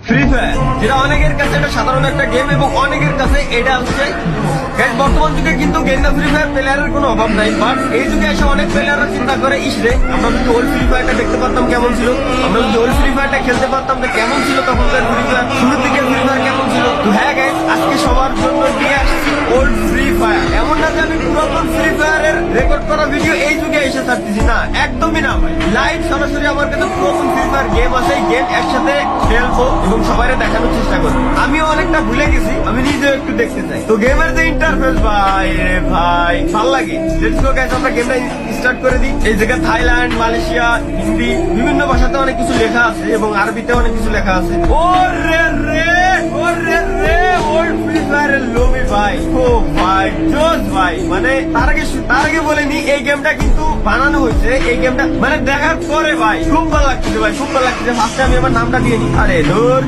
Free fire, যেটা অনেকের কাছে এটা সাধারণ একটা গেম এবং অনেকের কাছে এটা হচ্ছে বর্তমান যুগে কিন্তু গেম ফ্রি ফায়ার প্লেয়ারের কোনো অভাব নাই। বাট এই যুগে এসে অনেক প্লেয়াররা চিন্তা করে ইসরে আমরা যদি ওল্ড ফ্রি ফায়ারটা দেখতে পারতাম কেমন ছিল, আমরা যদি ওল্ড ফ্রি ফায়ারটা খেলতে পারতাম তো কেমন ছিল, তখনকার ফ্রি ফায়ার শুরুর দিকে ফ্রি ফায়ার কেমন ছিল। তো হ্যাঁ গাইস, আজকে সবার জন্য নিয়ে আসছি ওল্ড ফ্রি ফায়ার। এমন না যে আমি পুরাতন ফ্রি ফায়ারের রেকর্ড করা ভিডিও এই যুগে এসে ছাড়তেছি, না একদমই না ভাই। লাইভ সরাসরি আমার কাছে পুরাতন ফ্রি ফায়ার গেম আছে, এই গেম একসাথে খেলবো এবং সবাই দেখানোর চেষ্টা করবো। আমিও অনেকটা ভুলে গেছি, আমি নিজেও একটু দেখতে চাই। তো গেমের যে ইন্টারফেস ভাই রে ভাই ভাল লাগে। লেটস গো গাইস, আমরা গেমটা স্টার্ট করে দিই। এই জায়গায় থাইল্যান্ড, মালয়েশিয়া, হিন্দি বিভিন্ন ভাষাতে অনেক কিছু লেখা আছে এবং আরবিতে অনেক কিছু লেখা আছে। ওরে রে ওরে রে, ওল্ড ফ্রি ফায়ারের লবি ভাই। ও ভাই জোস ভাই, মানে তার আগে বলেনি এই গেমটা কিন্তু বানানো হয়েছে। এই গেমটা মানে দেখার পরে ভাই খুব ভালো লাগছে ভাই, খুব ভালো লাগছে। ফার্স্টে আমি আমার নামটা দিয়ে নিই। আরে ধর